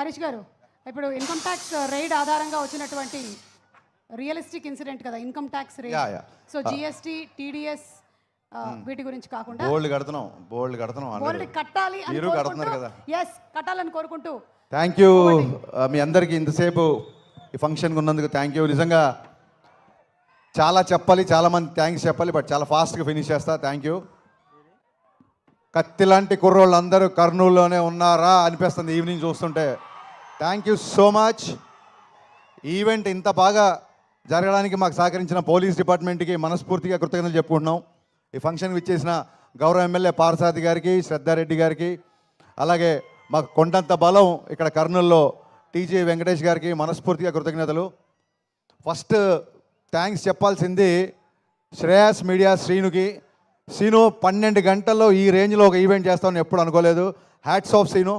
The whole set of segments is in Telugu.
హరీష్ గారు, ఇప్పుడు ఇన్కమ్ ట్యాక్స్ రైడ్ ఆధారంగా వచ్చినటువంటి రియలిస్టిక్ ఇన్సిడెంట్ కదా income tax raid. So GST, TDS వీటి గురించి కాకుండా బోల్డ్ కడుతున్నాం బోల్డ్ కట్టాలి అని మీరు కడుతున్నారు కదా. ఎస్, కట్టాలని కోరుకుంటూ థ్యాంక్ యూ మీ అందరికీ ఇంతసేపు ఈ ఫంక్షన్కి ఉన్నందుకు థ్యాంక్ యూ. నిజంగా చాలా చెప్పాలి, చాలామంది థ్యాంక్స్ చెప్పాలి, బట్ చాలా ఫాస్ట్గా ఫినిష్ చేస్తా. Thank you. కత్తి లాంటి కుర్రోళ్ళు అందరూ కర్నూలులోనే ఉన్నారా అనిపిస్తుంది ఈవినింగ్ చూస్తుంటే. Thank you so much. Event ఇంత బాగా జరగడానికి మాకు సహకరించిన పోలీస్ డిపార్ట్మెంట్కి మనస్ఫూర్తిగా కృతజ్ఞతలు చెప్పుకుంటున్నాం. ఈ ఫంక్షన్కి ఇచ్చేసిన గౌరవ ఎమ్మెల్యే పార్సాది గారికి, శ్రద్ధారెడ్డి గారికి, అలాగే మాకు కొండంత బలం ఇక్కడ కర్నూలులో టీజీ వెంకటేష్ గారికి మనస్ఫూర్తిగా కృతజ్ఞతలు. ఫస్ట్ థ్యాంక్స్ చెప్పాల్సింది శ్రేయాస్ మీడియా శ్రీనుకి. శ్రీను 12 గంటల్లో ఈ రేంజ్లో ఒక ఈవెంట్ చేస్తామని ఎప్పుడు అనుకోలేదు. Hats off Srinu.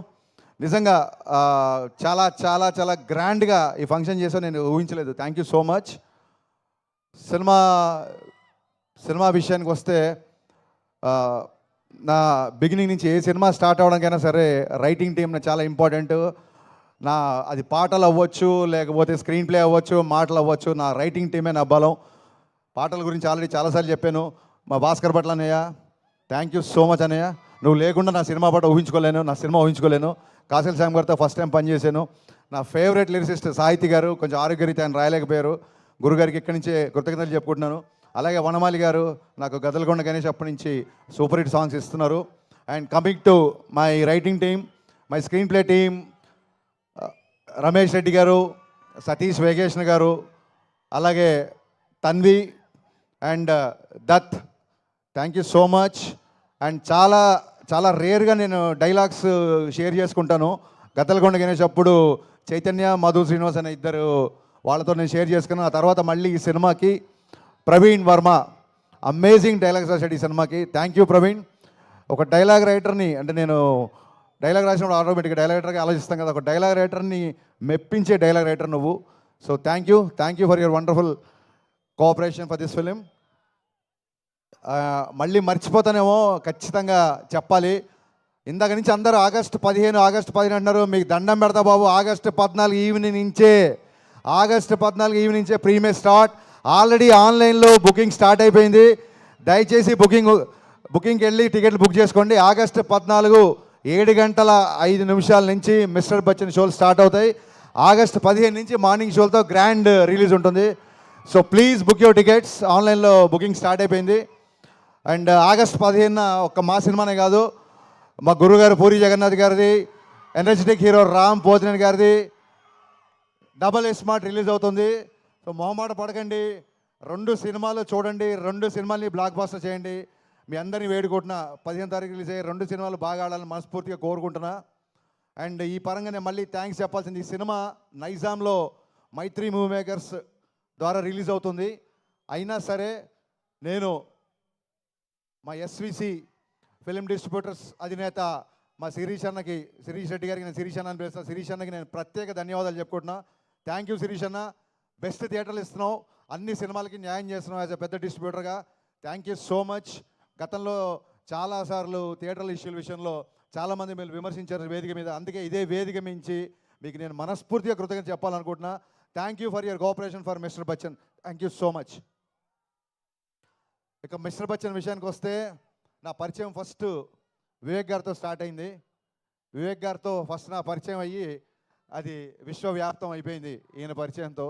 నిజంగా చాలా చాలా చాలా గ్రాండ్గా ఈ ఫంక్షన్ చేసావు, నేను ఊహించలేదు. Thank you so much. Cinema విషయానికి వస్తే నా బిగినింగ్ నుంచి ఏ సినిమా స్టార్ట్ అవ్వడానికైనా సరే రైటింగ్ టీమ్ చాలా ఇంపార్టెంట్. అది పాటలు అవ్వచ్చు, లేకపోతే స్క్రీన్ ప్లే అవ్వచ్చు, మాటలు అవ్వచ్చు, నా రైటింగ్ టీమే నా బలం. పాటల గురించి ఆల్రెడీ చాలాసార్లు చెప్పాను. మా భాస్కర్ భట్ల అన్నయ్య, థ్యాంక్ యూ సో మచ్ అన్నయ్య. నువ్వు లేకుండా నా సినిమా పాట ఊహించుకోలేను, నా సినిమా ఊహించుకోలేను. కాసిల్ శ్యామ్ గారితో ఫస్ట్ టైం పనిచేశాను. నా ఫేవరెట్ లిరిసిస్ట్ సాహితీ గారు కొంచెం ఆరోగ్యరీత్యా ఆయన రాయలేకపోయారు. గురుగారికి ఇక్కడి నుంచే కృతజ్ఞతలు చెప్పుకుంటున్నాను. అలాగే వనమాలి గారు నాకు గదలగొండ గణేష్ అప్పటి నుంచి సూపర్ హిట్ సాంగ్స్ ఇస్తున్నారు. And coming to my writing team, my screen play team, Ramesh Reddy గారు, సతీష్ వేగేష్ణ గారు, అలాగే Tanvi and Dutt, thank you so much. And చాలా చాలా రేర్గా నేను డైలాగ్స్ షేర్ చేసుకుంటాను. గద్దలగొండ గణేష్ అప్పుడు చైతన్య, మధు శ్రీనివాస్ అనే ఇద్దరు వాళ్ళతో నేను షేర్ చేసుకున్నాను. ఆ తర్వాత మళ్ళీ ఈ సినిమాకి ప్రవీణ్ వర్మ అమేజింగ్ డైలాగ్స్ రాశాడు ఈ సినిమాకి. Thank you Praveen. ఒక డైలాగ్ రైటర్ని, అంటే నేను డైలాగ్ రాసినప్పుడు ఆటోమేటిక్గా డైలాగ్ రైటర్గా ఆలోచిస్తాం కదా, ఒక డైలాగ్ రైటర్ని మెప్పించే డైలాగ్ రైటర్ నువ్వు. So thank you for your wonderful cooperation for this film. మళ్ళీ మర్చిపోతానేమో, ఖచ్చితంగా చెప్పాలి. ఇందాక నుంచి అందరూ ఆగస్టు 15 అంటున్నారు. మీకు దండం పెడతా బాబు. ఆగస్టు 14 ఈవినింగ్ నుంచే ప్రీమే స్టార్ట్. ఆల్రెడీ ఆన్లైన్లో బుకింగ్ స్టార్ట్ అయిపోయింది. దయచేసి బుకింగ్కి వెళ్ళి టికెట్లు బుక్ చేసుకోండి. ఆగస్టు 14 7:05 నుంచి మిస్టర్ బచ్చన్ షోలు స్టార్ట్ అవుతాయి. ఆగస్టు 15 నుంచి మార్నింగ్ షోలతో గ్రాండ్ రిలీజ్ ఉంటుంది. So please book your tickets. ఆన్లైన్లో బుకింగ్ స్టార్ట్ అయిపోయింది. అండ్ ఆగస్టు 15 ఒక్క మా సినిమానే కాదు, మా గురుగారు పూరి జగన్నాథ్ గారిది, ఎనర్జెటిక్ హీరో రామ్ పోతినేని గారిది డబల్ స్మార్ట్ రిలీజ్ అవుతుంది. సో మొహమాట పడకండి, 2 సినిమాలు చూడండి, 2 సినిమాల్ని బ్లాక్ బాస్టర్ చేయండి. మీ అందరినీ వేడుకుంటున్నా 15 తారీఖు రిలీజ్ అయ్యే 2 సినిమాలు బాగా ఆడాలని మనస్ఫూర్తిగా కోరుకుంటున్నా. అండ్ ఈ పరంగానే మళ్ళీ థ్యాంక్స్ చెప్పాల్సింది, ఈ సినిమా నైజాంలో మైత్రి మూవీ మేకర్స్ ద్వారా రిలీజ్ అవుతుంది. అయినా సరే నేను మా ఎస్విసి ఫిలిం డిస్ట్రిబ్యూటర్స్ అధినేత మా శిరీష్ రెడ్డి గారికి, నేను శిరీష్ అన్న అని పిలుస్తాను. శిరీష్ అన్నకి నేను ప్రత్యేక ధన్యవాదాలు చెప్పుకుంటున్నా. థ్యాంక్ యూ శిరీష్ అన్న. బెస్ట్ థియేటర్లు ఇస్తున్నావు, అన్ని సినిమాలకి న్యాయం చేస్తున్నావు యాజ్ ఎ పెద్ద డిస్ట్రిబ్యూటర్గా. Thank you so much. గతంలో చాలాసార్లు థియేటర్ల ఇష్యూల విషయంలో చాలామంది మీరు విమర్శించారు వేదిక మీద. అందుకే ఇదే వేదిక మించి మీకు నేను మనస్ఫూర్తిగా కృతజ్ఞత చెప్పాలనుకుంటున్నా. Thank you for your cooperation for mister Bachchan. Thank you so much. ఇక మిస్టర్ బచ్చన్ విషయానికి వస్తే, నా పరిచయం ఫస్ట్ వివేక్ గారితో స్టార్ట్ అయింది. వివేక్ గారితో ఫస్ట్ నా పరిచయం అయ్యి అది విశ్వవ్యాప్తం అయిపోయింది ఈయన పరిచయంతో.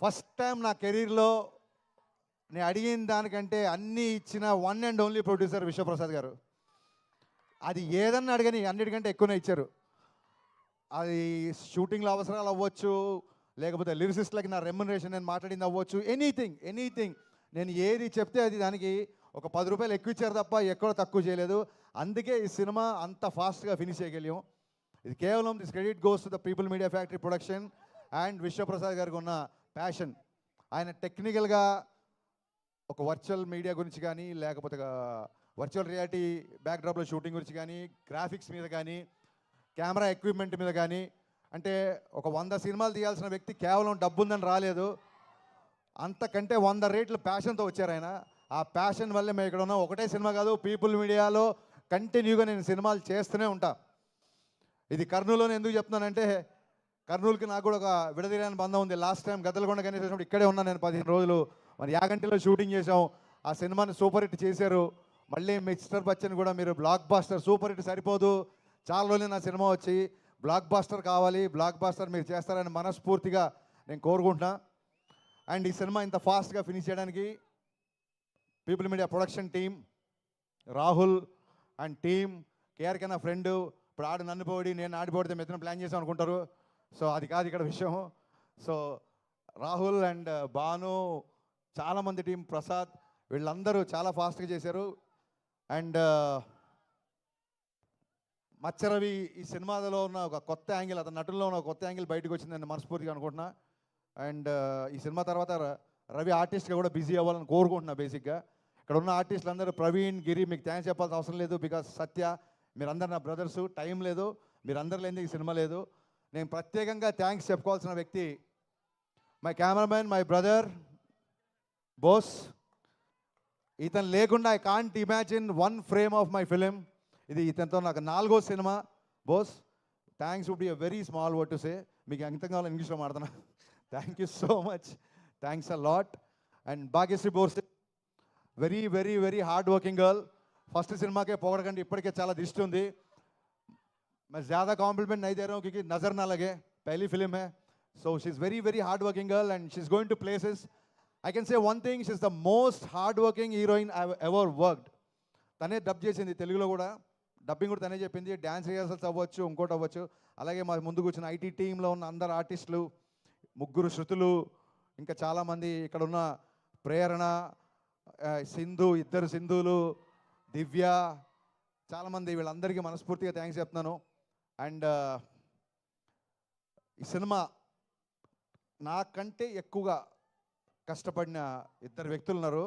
ఫస్ట్ టైం నా కెరీర్లో నేను అడిగిన దానికంటే అన్నీ ఇచ్చిన one and only producer Vishwaprasad గారు. అది ఏదన్నా అడగని అన్నిటికంటే ఎక్కువనే ఇచ్చారు. అది షూటింగ్లో అవసరాలు అవ్వచ్చు, లేకపోతే లిరిసిస్ట్లకి నా రెమ్యునరేషన్ నేను మాట్లాడింది అవ్వచ్చు, ఎనీథింగ్ నేను ఏది చెప్తే అది దానికి ఒక 10 రూపాయలు ఎక్కువ ఇచ్చారు తప్ప ఎక్కడో తక్కువ చేయలేదు. అందుకే ఈ సినిమా అంత ఫాస్ట్గా ఫినిష్ చేయగలిగాం. ఇది కేవలం this credit goes to the people media factory production and Vishwaprasad గారికి ఉన్న ప్యాషన్. ఆయన టెక్నికల్గా ఒక వర్చువల్ మీడియా గురించి కానీ, లేకపోతే వర్చువల్ రియాలిటీ బ్యాక్డ్రాప్లో షూటింగ్ గురించి కానీ, గ్రాఫిక్స్ మీద కానీ, కెమెరా ఎక్విప్మెంట్ మీద కానీ, అంటే ఒక 100 సినిమాలు తీయాల్సిన వ్యక్తి కేవలం డబ్బు ఉందని రాలేదు, అంతకంటే 100 రేట్లు ప్యాషన్తో వచ్చారు ఆయన. ఆ ప్యాషన్ వల్లే మేము ఇక్కడ ఉన్నాం. ఒకటే సినిమా కాదు, పీపుల్ మీడియాలో కంటిన్యూగా నేను సినిమాలు చేస్తూనే ఉంటా. ఇది కర్నూలులోనే ఎందుకు చెప్తున్నానంటే కర్నూలుకి నాకు కూడా ఒక విడదీయని బంధం ఉంది. లాస్ట్ టైం గద్దలకొండ గణేష్ వచ్చినప్పుడు ఇక్కడే ఉన్నాను నేను 15 రోజులు. మరి యాగంటిలో షూటింగ్ చేసాం. ఆ సినిమాని సూపర్ హిట్ చేశారు. మళ్ళీ మిస్టర్ బచ్చన్ కూడా మీరు బ్లాక్ బాస్టర్, సూపర్ హిట్ సరిపోదు, చాలా రోజులు నా సినిమా వచ్చి బ్లాక్ బాస్టర్ కావాలి, బ్లాక్ బాస్టర్ మీరు చేస్తారని మనస్ఫూర్తిగా నేను కోరుకుంటున్నా. అండ్ ఈ సినిమా ఇంత ఫాస్ట్గా ఫినిష్ చేయడానికి people media production team, Rahul and team, KRK నా ఫ్రెండ్. ఇప్పుడు ఆడు నన్ను పోడి నేను ఆడిపోడితే మెత్తన ప్లాన్ చేసాం అనుకుంటారు. సో అది కాదు ఇక్కడ విషయం. సో రాహుల్ అండ్ భాను, చాలామంది టీం, ప్రసాద్, వీళ్ళందరూ చాలా ఫాస్ట్గా చేశారు. అండ్ మచ్చరవి ఈ సినిమాలో ఉన్న ఒక కొత్త యాంగిల్, అతని నటుల్లో ఉన్న ఒక కొత్త యాంగిల్ బయటకు వచ్చిందని మనస్ఫూర్తిగా అనుకుంటున్నా. అండ్ ఈ సినిమా తర్వాత రవి ఆర్టిస్ట్గా కూడా బిజీ అవ్వాలని కోరుకుంటున్నా. బేసిక్గా ఇక్కడ ఉన్న ఆర్టిస్టులు అందరూ, ప్రవీణ్, గిరి, మీకు థ్యాంక్స్ చెప్పాల్సిన అవసరం లేదు. బికాస్ సత్య, మీరందరూ నా బ్రదర్సు. టైం లేదు, మీరందరూ లేనిది ఈ సినిమా లేదు. నేను ప్రత్యేకంగా థ్యాంక్స్ చెప్పుకోవాల్సిన వ్యక్తి my cameraman, my brother Bose. ఇతను లేకుండా I can't imagine one frame of my film. ఇది ఇతనితో నాకు 4వ సినిమా. Bose, thanks would be a very small word to say. మీకు ఎంత కావాలో ఇంగ్లీష్లో మాడుతున్నా. Thank you so much, thanks a lot. And Bhagyashri Borse, very very very hard working girl. First సినిమాకే పొగడకండి, ఇప్పటికే చాలా దిష్టి ఉంది. मैं ज़्यादा कॉम्प्लीमेंट नहीं दे रहा हूँ क्योंकि नज़र ना लगे, पहली फिल्म है. So she's very very hard working girl and she's going to places. I can say one thing, she's the most hard working heroine I've ever worked. తనే డబ్ చేసింది తెలుగులో కూడా, డబ్బింగ్ కూడా తనే చెప్పింది. డ్యాన్స్ రిహర్సల్స్ అవ్వచ్చు, ఇంకోటి అవ్వచ్చు. అలాగే మా ముందుకు వచ్చిన ఐటీ టీంలో ఉన్న అందరు ఆర్టిస్టులు, 3 శృతులు, ఇంకా చాలామంది ఇక్కడ ఉన్న ప్రేరణ, సింధు, 2 సింధులు, దివ్య, చాలామంది, వీళ్ళందరికీ మనస్ఫూర్తిగా థ్యాంక్స్ చెప్తున్నాను. అండ్ ఈ సినిమా నాకంటే ఎక్కువగా కష్టపడిన 2 వ్యక్తులు ఉన్నారు.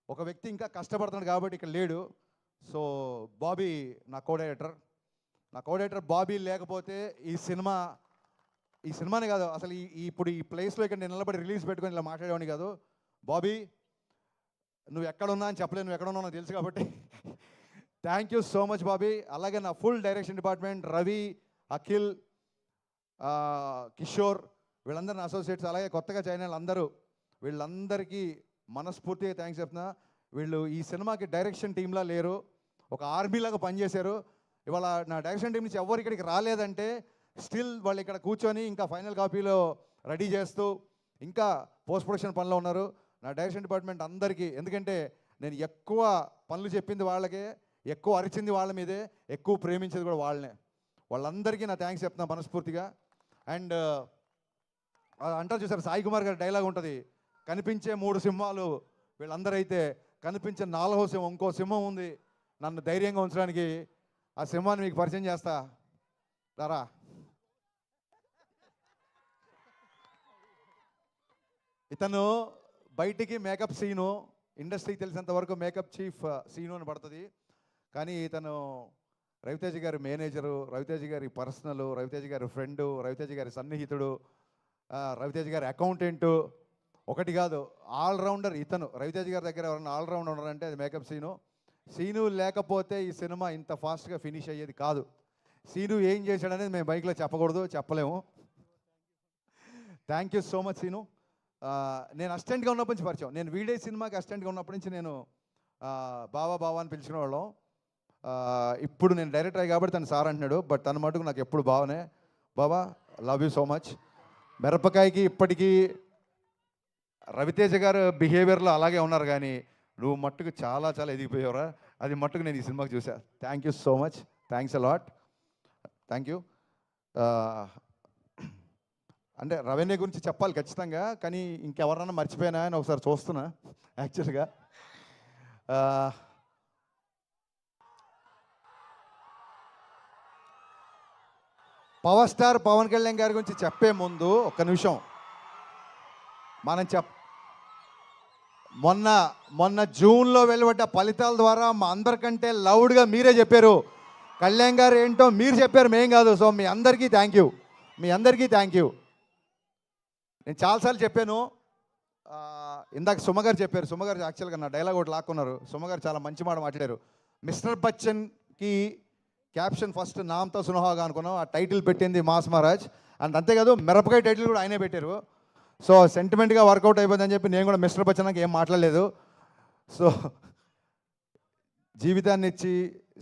ఒక వ్యక్తి ఇంకా కష్టపడుతున్నాడు కాబట్టి ఇక్కడ లేడు. సో బాబీ నా కో-డైరెక్టర్ బాబీ లేకపోతే ఈ సినిమానే కాదు అసలు ఇప్పుడు ఈ ప్లేస్లో ఇక్కడ నేను నిలబడి రిలీజ్ పెట్టుకొని ఇలా మాట్లాడేవాడిని కాదు. బాబీ, నువ్వు ఎక్కడున్నా అని చెప్పలేదు, నువ్వు ఎక్కడున్నావు నాకు తెలుసు కాబట్టి thank you so much Bobby. అలాగే నా full direction department, Ravi, Akhil, Kishore, వీళ్ళందరూ నా అసోసియేట్స్, అలాగే కొత్తగా జాయిన్ అందరూ, వీళ్ళందరికీ మనస్ఫూర్తిగా థ్యాంక్స్ చెప్తున్నా. వీళ్ళు ఈ సినిమాకి డైరెక్షన్ టీంలా లేరు, ఒక ఆర్మీలాగా పనిచేశారు. ఇవాళ నా డైరెక్షన్ టీం నుంచి ఎవరు ఇక్కడికి రాలేదంటే స్టిల్ వాళ్ళు ఇక్కడ కూర్చొని ఇంకా ఫైనల్ కాపీలో రెడీ చేస్తూ ఇంకా పోస్ట్ ప్రొడక్షన్ పనిలో ఉన్నారు. నా డైరెక్షన్ డిపార్ట్మెంట్ అందరికీ, ఎందుకంటే నేను ఎక్కువ పనులు చెప్పింది వాళ్ళకే, ఎక్కువ అరిచింది వాళ్ళ మీదే, ఎక్కువ ప్రేమించేది కూడా వాళ్ళనే. వాళ్ళందరికీ నా థ్యాంక్స్ చెప్తున్నా మనస్ఫూర్తిగా. అండ్ అంటారు చూసారు, సాయి కుమార్ గారి డైలాగ్ ఉంటుంది, కనిపించే 3 సింహాలు వీళ్ళందరూ అయితే కనిపించే 4వ సింహం, ఇంకో సింహం ఉంది నన్ను ధైర్యంగా ఉంచడానికి. ఆ సింహాన్ని మీకు పరిచయం చేస్తా రారా. ఇతను బయటికి మేకప్ సీను, ఇండస్ట్రీకి తెలిసినంత వరకు మేకప్ చీఫ్ సీను అని పడుతుంది. కానీ ఇతను రవితేజ గారి మేనేజరు, రవితేజ గారి పర్సనల్, రవితేజ గారి ఫ్రెండు, రవితేజ గారి సన్నిహితుడు, రవితేజ గారి అకౌంటెంటు, ఒకటి కాదు ఆల్రౌండర్ ఇతను. రవితేజ గారి దగ్గర ఎవరైనా ఆల్రౌండర్ ఉన్నారంటే అది మేకప్ సీను. సీను లేకపోతే ఈ సినిమా ఇంత ఫాస్ట్గా ఫినిష్ అయ్యేది కాదు. సీను ఏం చేశాడనేది మేము బైక్లో చెప్పకూడదు, చెప్పలేము. Thank you so much Seenu. నేను అసిస్టెంట్గా ఉన్నప్పటి నుంచి పరిచయం, నేను వీడే సినిమాకి అసిస్టెంట్గా ఉన్నప్పటి నుంచి నేను బావా అని పిలుచుకునేవాళ్ళం. ఇప్పుడు నేను డైరెక్టర్ అయ్యి కాబట్టి తను సార్ అంటున్నాడు, బట్ తన మటుకు నాకు ఎప్పుడు బావనే. బావా, లవ్ యూ సో మచ్. మిరపకాయకి ఇప్పటికీ రవితేజ గారు బిహేవియర్లో అలాగే ఉన్నారు, కానీ నువ్వు మట్టుకు చాలా చాలా ఎదిగిపోయావురా, అది మట్టుకు నేను ఈ సినిమాకి చూసా. Thank you so much, thanks a lot, thank you. అంటే రెవెన్యూ గురించి చెప్పాలి ఖచ్చితంగా, కానీ ఇంకెవరన్నా మర్చిపోయినా అని ఒకసారి చూస్తున్నా యాక్చువల్గా. పవర్ స్టార్ పవన్ కళ్యాణ్ గారి గురించి చెప్పే ముందు ఒక్క నిమిషం మనం మొన్న జూన్లో వెలువడ్డ ఫలితాల ద్వారా మా అందరికంటే లౌడ్గా మీరే చెప్పారు కళ్యాణ్ గారు ఏంటో మీరు చెప్పారు, మేం కాదు. సో మీ అందరికీ థ్యాంక్ యూ, మీ అందరికీ థ్యాంక్ యూ. నేను చాలాసార్లు చెప్పాను, ఇందాక సుమగారు చెప్పారు, సుమగారు యాక్చువల్గా నా డైలాగ్ ఒకటి లాక్కున్నారు. సుమగారు చాలా మంచి మాట మాట్లాడారు. మిస్టర్ బచ్చన్కి క్యాప్షన్ ఫస్ట్ నామ్తో సునహాగా అనుకున్నాం, ఆ టైటిల్ పెట్టింది మాస్ మహారాజ్. అండ్ అంతేకాదు మిరపకాయ టైటిల్ కూడా ఆయనే పెట్టారు. సో సెంటిమెంట్గా వర్కౌట్ అయిపోయిందని చెప్పి నేను కూడా మిస్టర్ బచ్చన్కి ఏం మాట్లాడలేదు. సో జీవితాన్ని ఇచ్చి,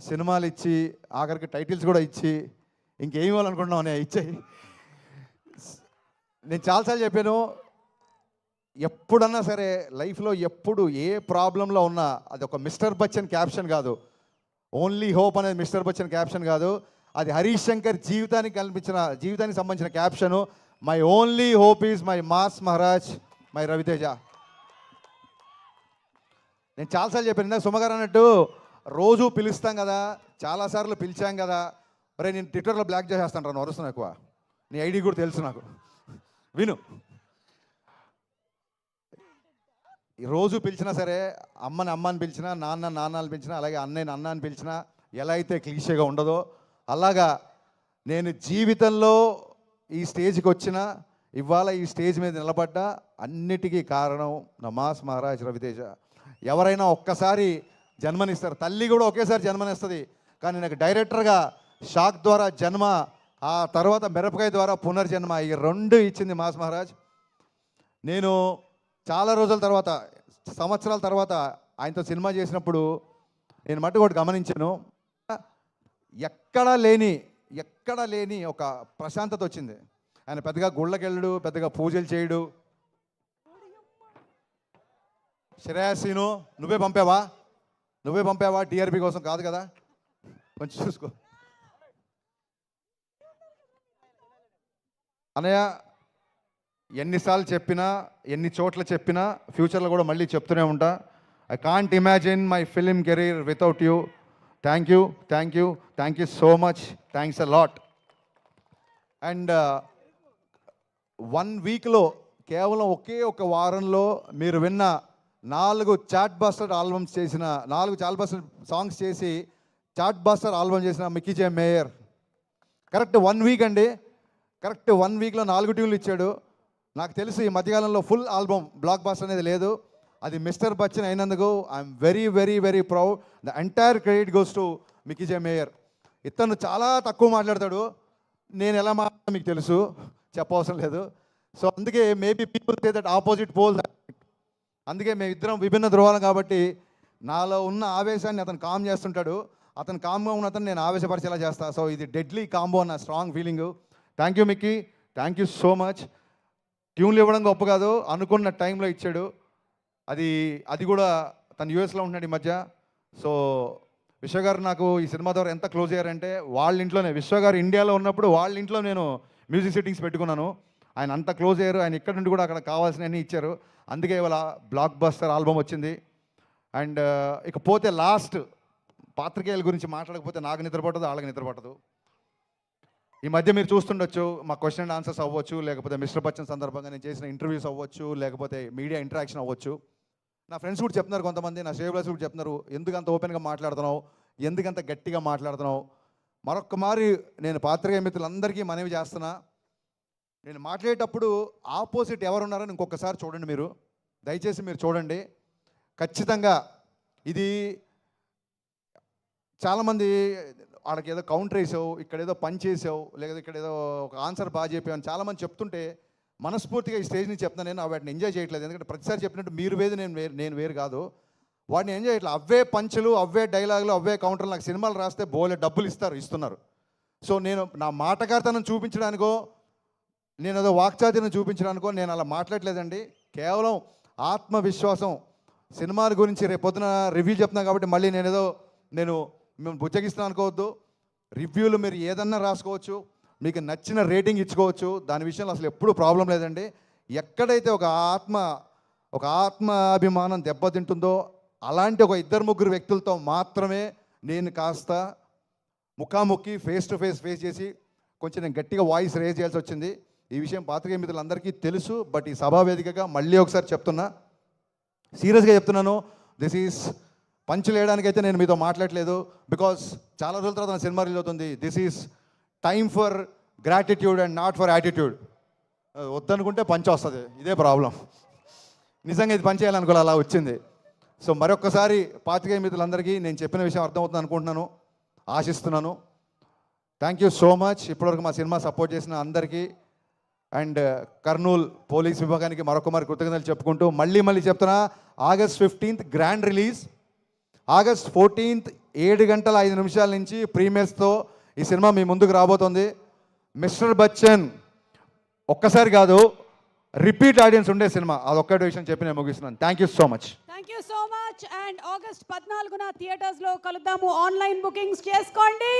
సినిమాలు ఇచ్చి, ఆఖరికి టైటిల్స్ కూడా ఇచ్చి, ఇంకేం ఇవ్వాలనుకుంటున్నావు నేను ఇచ్చాయి. నేను చాలాసార్లు చెప్పాను, ఎప్పుడన్నా సరే లైఫ్లో ఎప్పుడు ఏ ప్రాబ్లంలో ఉన్నా అది ఒక మిస్టర్ బచ్చన్ క్యాప్షన్ కాదు, ఓన్లీ హోప్ అనేది మిస్టర్ బచ్చన్ క్యాప్షన్ కాదు, అది హరీష్ శంకర్ జీవితానికి సంబంధించిన caption. My only hope is my mass Maharaj, my Raviteja. నేను చాలాసార్లు చెప్పాను, సుమగారు అన్నట్టు రోజు పిలుస్తాం కదా, చాలాసార్లు పిలిచాం కదా, అరే నేను ట్విట్టర్లో బ్లాక్ చేసేస్తాను రా, వరుస్తున్నాను ఎక్కువ, నీ ఐడి కూడా తెలుసు నాకు, విను. రోజు పిలిచినా సరే, అమ్మని అమ్మ అని పిలిచినా, నాన్న అని పిలిచినా, అలాగే అన్నయ్యని అన్న అని పిలిచినా, ఎలా అయితే క్లీషేగా ఉండదో అలాగా నేను జీవితంలో ఈ స్టేజ్కి వచ్చినా, ఇవాళ ఈ స్టేజ్ మీద నిలబడ్డా అన్నిటికీ కారణం నా మాస్ మహారాజ్ రవితేజ. ఎవరైనా ఒక్కసారి జన్మనిస్తారు, తల్లి కూడా ఒకేసారి జన్మనిస్తుంది, కానీ నాకు డైరెక్టర్గా షాక్ ద్వారా జన్మ, ఆ తర్వాత మిరపకాయ ద్వారా పునర్జన్మ, ఈ రెండు ఇచ్చింది మాస్ మహారాజ్. నేను చాలా రోజుల తర్వాత, సంవత్సరాల తర్వాత ఆయనతో సినిమా చేసినప్పుడు నేను మట్టుకు ఒకటి గమనించాను, ఎక్కడా లేని ఒక ప్రశాంతత వచ్చింది. ఆయన పెద్దగా గుళ్ళకి వెళ్ళడు, పెద్దగా పూజలు చేయడు. శ్రేయాసీను నువ్వే పంపావా టీఆర్పీ కోసం కాదు కదా, కొంచెం చూసుకో అన్నయ్య. ఎన్నిసార్లు చెప్పినా, ఎన్ని చోట్ల చెప్పినా, ఫ్యూచర్లో కూడా మళ్ళీ చెప్తూనే ఉంటా, I can't imagine my film career without you. Thank you so much, thanks a lot. And 1 వీక్లో, కేవలం ఒకే ఒక వారంలో మీరు విన్న 4 చాట్ బస్టర్ ఆల్బమ్స్ చేసిన, 4 చాట్ బస్టర్ సాంగ్స్ చేసి చాట్ బస్టర్ ఆల్బమ్ చేసిన మిక్కీ జే మేయర్ కరెక్ట్ 1 వీక్ అండి, కరెక్ట్ 1 వీక్లో 4 ట్యూన్లు ఇచ్చాడు. నాకు తెలిసి ఈ మధ్యకాలంలో ఫుల్ ఆల్బమ్ బ్లాక్ బస్టర్ అనేది లేదు, అది మిస్టర్ బచ్చన్ అయినందుకు I'm very very very proud. The entire credit goes to Mickey J mayor. ఇతను చాలా తక్కువ మాట్లాడతాడు, నేను ఎలా మాట్లాడతాను మీకు తెలుసు, చెప్పవసరం లేదు. సో అందుకే maybe people say that opposite pole, అందుకే మేము ఇద్దరం విభిన్న ధృవాలం కాబట్టి నాలో ఉన్న ఆవేశాన్ని అతను కామ్ చేస్తుంటాడు, అతను కామ్గా ఉన్న అతను నేను ఆవేశపరిచేలా చేస్తాను. సో ఇది డెడ్లీ కాంబో అన్న strong feeling. Thank you Mickey, thank you so much. ట్యూన్లు ఇవ్వడం గొప్ప కాదు, అనుకున్న టైంలో ఇచ్చాడు. అది కూడా తను యూఎస్లో ఉంటున్నాడు ఈ మధ్య. సో విశ్వగారు నాకు ఈ సినిమా ద్వారా ఎంత క్లోజ్ అయ్యారంటే, వాళ్ళ ఇంట్లోనే, విశ్వగారు ఇండియాలో ఉన్నప్పుడు వాళ్ళ ఇంట్లో నేను మ్యూజిక్ సెట్టింగ్స్ పెట్టుకున్నాను. ఆయన అంత క్లోజ్ అయ్యారు, ఆయన ఇక్కడ నుండి కూడా అక్కడ కావాల్సినవన్నీ ఇచ్చారు. అందుకే ఇవాళ బ్లాక్ బస్టర్ ఆల్బమ్ వచ్చింది. అండ్ ఇకపోతే లాస్ట్, పాత్రికేయుల గురించి మాట్లాడకపోతే నాకు నిద్ర పట్టదు, వాళ్ళకి నిద్ర పట్టదు. ఈ మధ్య మీరు చూస్తుండొచ్చు, మా క్వశ్చన్ అండ్ ఆన్సర్స్ అవ్వచ్చు, లేకపోతే మిస్టర్ బచ్చన్ సందర్భంగా నేను చేసిన ఇంటర్వ్యూస్ అవ్వచ్చు, లేకపోతే మీడియా ఇంటరాక్షన్ అవ్వచ్చు. నా ఫ్రెండ్స్ కూడా చెప్తున్నారు, కొంతమంది నా స్టేబులర్స్ కూడా చెప్తున్నారు, ఎందుకంత ఓపెన్గా మాట్లాడుతున్నావు, ఎందుకంత గట్టిగా మాట్లాడుతున్నావు. మరొక్క మారి నేను పాత్రికేయ మిత్రులందరికీ మనవి చేస్తున్నా, నేను మాట్లాడేటప్పుడు ఆపోజిట్ ఎవరున్నారని ఇంకొకసారి చూడండి, మీరు దయచేసి మీరు చూడండి. ఖచ్చితంగా ఇది చాలామంది వాళ్ళకి ఏదో కౌంటర్ వేసావు, ఇక్కడ ఏదో పని చేసావు, లేదా ఇక్కడ ఏదో ఒక ఆన్సర్ బాగా చెప్పావు అని చాలామంది చెప్తుంటే మనస్ఫూర్తిగా ఈ స్టేజ్ నుంచి చెప్తాను, నేను వాటిని ఎంజాయ్ చేయట్లేదు. ఎందుకంటే ప్రతిసారి చెప్పినట్టు మీరు వేరు నేను వేరు కాదు, వాటిని ఎంజాయ్ చేయట్లేదు. అవే పంచులు, అవే డైలాగులు, అవే కౌంటర్లు. నాకు సినిమాలు రాస్తే బోలే డబ్బులు ఇస్తున్నారు. సో నేను నా మాటగారితనం చూపించడానికో, నేను ఏదో వాక్చాతుర్యం చూపించడానికో నేను అలా మాట్లాడలేదండి. కేవలం ఆత్మవిశ్వాసం, సినిమాల గురించి రేపు పొద్దున రివ్యూ చెప్తున్నాను కాబట్టి మళ్ళీ నేను మేము బుచ్చగిస్తున్నాను అనుకోవద్దు. రివ్యూలు మీరు ఏదన్నా రాసుకోవచ్చు, మీకు నచ్చిన రేటింగ్ ఇచ్చుకోవచ్చు, దాని విషయంలో అసలు ఎప్పుడూ ప్రాబ్లం లేదండి. ఎక్కడైతే ఒక ఆత్మాభిమానం దెబ్బతింటుందో అలాంటి ఒక 2-3 వ్యక్తులతో మాత్రమే నేను కాస్త ముఖాముఖి ఫేస్ టు ఫేస్ చేసి కొంచెం నేను గట్టిగా వాయిస్ రేజ్ చేయాల్సి వచ్చింది. ఈ విషయం పాత్రికేయ మిత్రులందరికీ తెలుసు. బట్ ఈ సభా వేదికగా మళ్ళీ ఒకసారి చెప్తున్నా, సీరియస్గా చెప్తున్నాను, దిస్ ఈజ్ పంచులు వేయడానికైతే నేను మీతో మాట్లాడలేదు. బికాస్ చాలా రోజుల తర్వాత నా సినిమా రిలీజ్ అవుతుంది. This is time for gratitude and not for attitude. వద్దనుకుంటే పంచ్ వస్తుంది, ఇదే ప్రాబ్లం. నిజంగా ఇది పని చేయాలనుకోవాలి, అలా వచ్చింది. సో మరొక్కసారి పాత్రికేయ మిత్రులందరికీ నేను చెప్పిన విషయం అర్థమవుతుంది అనుకుంటున్నాను, ఆశిస్తున్నాను. థ్యాంక్ యూ సో మచ్ ఇప్పటివరకు మా సినిమా సపోర్ట్ చేసిన అందరికీ అండ్ కర్నూలు పోలీస్ విభాగానికి మరొక కృతజ్ఞతలు చెప్పుకుంటూ మళ్ళీ చెప్తున్నా, August 15th grand release, August 14th 7:05 నుంచి ప్రీమియర్స్తో ఈ సినిమా మీ ముందుకు రాబోతోంది. మిస్టర్ బచ్చన్ ఒక్కసారి కాదు, రిపీట్ ఆడియన్స్ ఉండే సినిమా, అదొక్కటి విషయం చెప్పి నేను ముగిస్తున్నాను. Thank you so much. Thank you so much. And August 14న థియేటర్స్లో కలుద్దాము. ఆన్లైన్ బుకింగ్స్ చేసుకోండి.